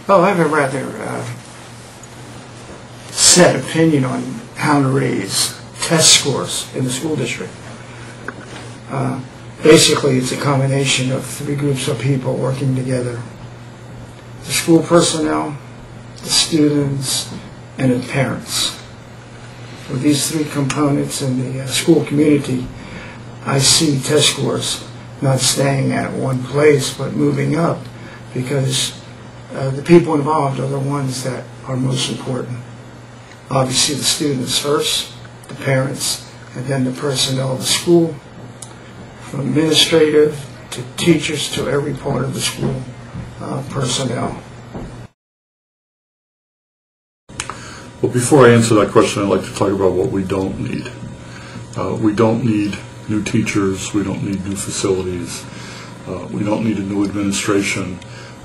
Well, I have a rather set opinion on how to raise test scores in the school district. Basically, it's a combination of three groups of people working together: the school personnel, the students, and the parents. With these three components in the school community, I see test scores not staying at one place but moving up, because the people involved are the ones that are most important. Obviously the students first, the parents, and then the personnel of the school, from administrative to teachers to every part of the school personnel. Well, before I answer that question, I'd like to talk about what we don't need. We don't need new teachers, we don't need new facilities, we don't need a new administration.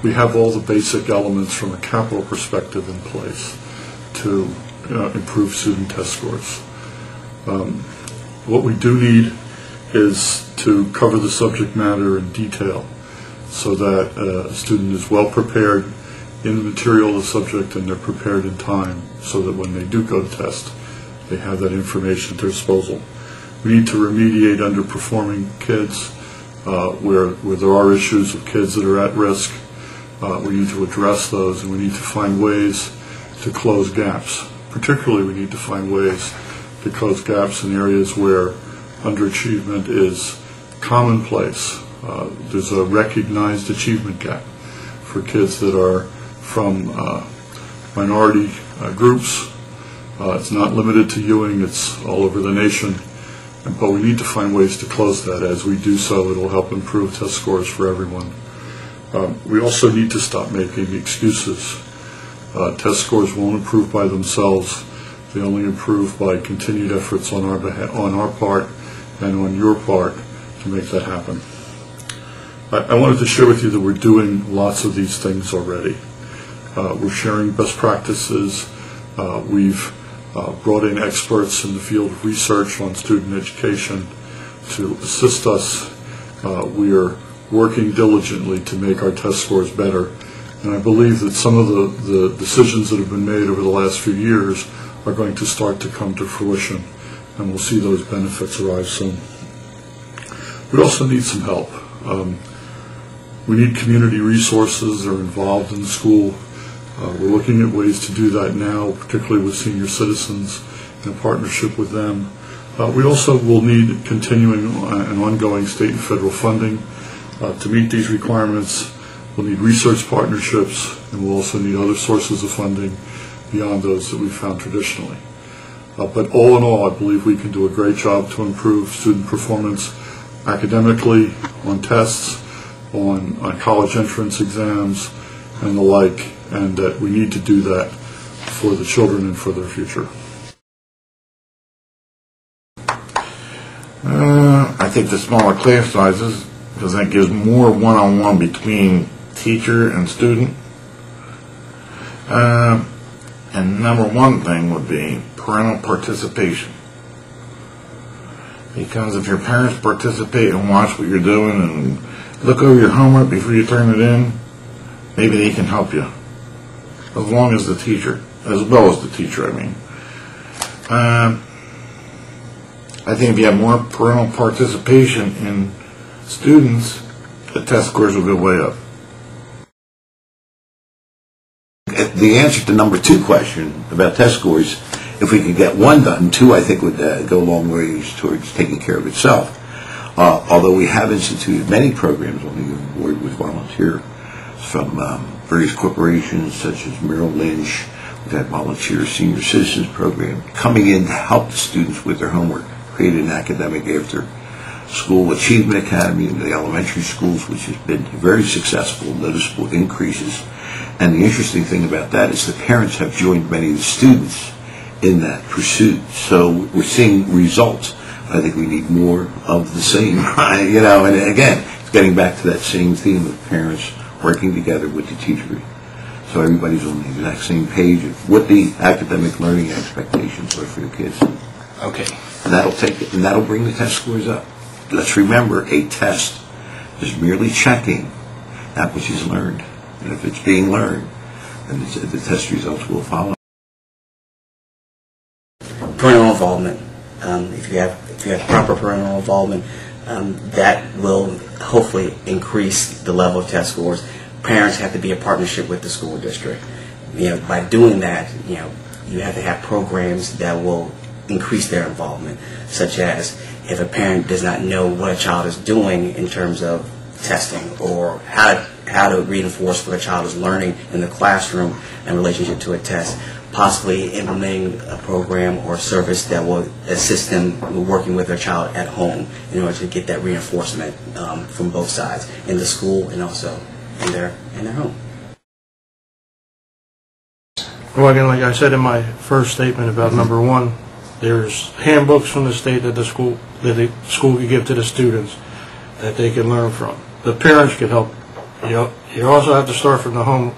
We have all the basic elements from a capital perspective in place to improve student test scores. What we do need is to cover the subject matter in detail so that a student is well prepared in the material of the subject and they're prepared in time so that when they do go to test, they have that information at their disposal. We need to remediate underperforming kids where there are issues of kids that are at risk. We need to address those, and we need to find ways to close gaps. Particularly, we need to find ways to close gaps in areas where underachievement is commonplace. There's a recognized achievement gap for kids that are from minority groups. It's not limited to Ewing, it's all over the nation. But we need to find ways to close that. As we do so, it will help improve test scores for everyone. We also need to stop making excuses. Test scores won't improve by themselves. They only improve by continued efforts on our part and on your part to make that happen. I wanted to share with you that we're doing lots of these things already. We're sharing best practices. We've brought in experts in the field of research on student education to assist us. We are working diligently to make our test scores better, and I believe that some of the decisions that have been made over the last few years are going to start to come to fruition, and we'll see those benefits arrive soon. We also need some help. We need community resources that are involved in the school. We're looking at ways to do that now, particularly with senior citizens in a partnership with them. We also will need continuing and ongoing state and federal funding to meet these requirements. We'll need research partnerships, and we'll also need other sources of funding beyond those that we've found traditionally. But all in all, I believe we can do a great job to improve student performance academically, on tests, on college entrance exams, and the like, and that we need to do that for the children and for their future. I think the smaller class sizes, because that gives more one-on-one between teacher and student. And number one thing would be parental participation. Because if your parents participate and watch what you're doing and look over your homework before you turn it in, maybe they can help you. As long as the teacher, as well as the teacher, I mean. I think if you have more parental participation in students, the test scores will go way up. The answer to number 2 question about test scores, if we could get one done, 2 I think would go a long ways towards taking care of itself. Although we have instituted many programs on the board with volunteer from various corporations such as Merrill Lynch. We've had volunteer senior citizens program coming in to help the students with their homework, created an academic after school achievement academy in the elementary schools, which has been very successful, noticeable increases. And the interesting thing about that is the parents have joined many of the students in that pursuit. So we're seeing results. I think we need more of the same, you know, and again, it's getting back to that same theme of parents working together with the teacher. So everybody's on the exact same page of what the academic learning expectations are for the kids. Okay. And that'll take it, and that'll bring the test scores up. Let's remember, a test is merely checking that which is learned. And if it's being learned, and the test results will follow. Parental involvement. If you have proper parental involvement, that will hopefully increase the level of test scores. Parents have to be a partnership with the school district. By doing that, you have to have programs that will increase their involvement, such as if a parent does not know what a child is doing in terms of testing, or how to reinforce what a child is learning in the classroom in relationship to a test, possibly implementing a program or service that will assist them with working with their child at home in order to get that reinforcement from both sides, in the school and also in their home. Well, again, like I said in my first statement about number one, there's handbooks from the state that the school could give to the students that they can learn from. The parents could help. You also have to start from the home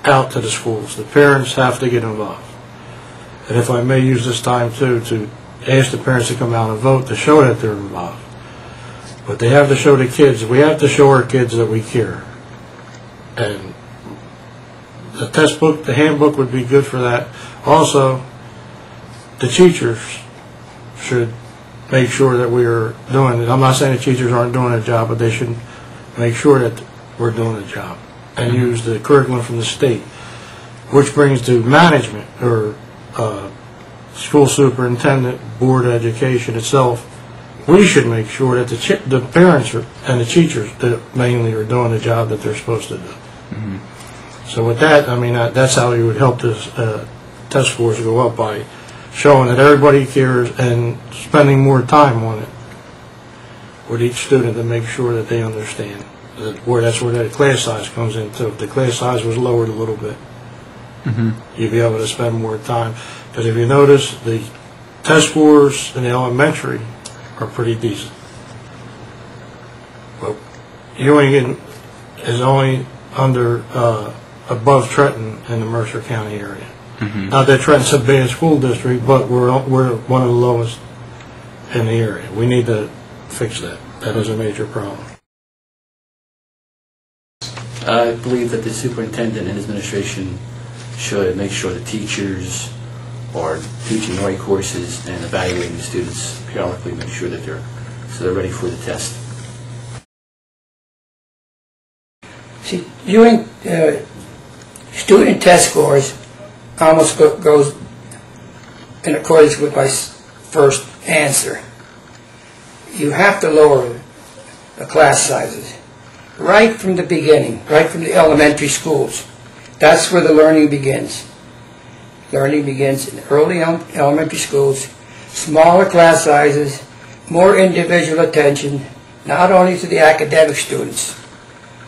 out to the schools. The parents have to get involved. And if I may use this time too to ask the parents to come out and vote to show that they're involved. But they have to show the kids. We have to show our kids that we care. And the test book, the handbook would be good for that. Also, the teachers should make sure that we are doing it. I'm not saying the teachers aren't doing a job, but they should make sure that we're doing a job and use the curriculum from the state, which brings to management or school superintendent, board of education itself. We should make sure that the parents and the teachers that mainly are doing the job that they're supposed to do. Mm-hmm. So with that, I mean, that's how you would help this test scores go up, by showing that everybody cares and spending more time on it with each student to make sure that they understand. That's where that class size comes in too. If the class size was lowered a little bit, you'd be able to spend more time. Because if you notice, the test scores in the elementary are pretty decent. But Ewing is only under above Trenton in the Mercer County area. Not that Trenton's a bad school district, but we're one of the lowest in the area. We need to fix that. That is a major problem. I believe that the superintendent and his administration should make sure the teachers are teaching the right courses and evaluating the students periodically, make sure that they're ready for the test. See, Ewing student test scores almost goes in accordance with my first answer. You have to lower the class sizes right from the beginning, right from the elementary schools. That's where the learning begins. Learning begins in early elementary schools, smaller class sizes, more individual attention, not only to the academic students.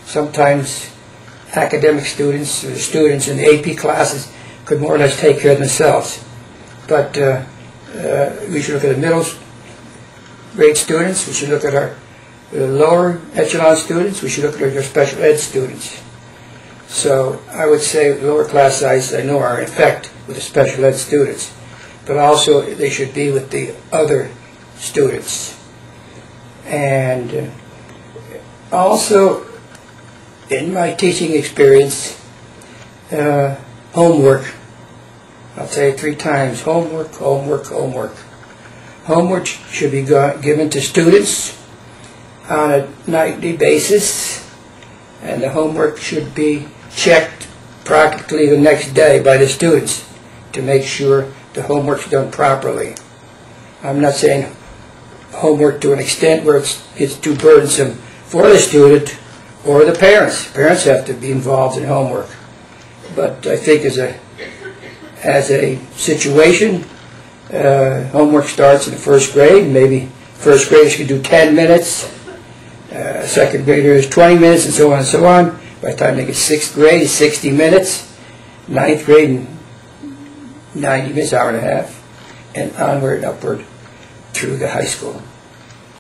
Sometimes academic students or students in the AP classes could more or less take care of themselves. But we should look at the middle grade students, we should look at our lower echelon students, we should look at our special ed students. So I would say lower class sizes, I know, are in effect with the special ed students, but also they should be with the other students. And also, in my teaching experience, homework. I'll say it 3 times. Homework, homework, homework. Homework should be given to students on a nightly basis, and the homework should be checked practically the next day by the students to make sure the homework's done properly. I'm not saying homework to an extent where it's too burdensome for the student or the parents. Parents have to be involved in homework. But I think as a situation, homework starts in the first grade. Maybe first graders could do 10 minutes. Second graders 20 minutes, and so on and so on. By the time they get 6th grade, it's 60 minutes. 9th grade, 90 minutes, hour and a half. And onward and upward through the high school.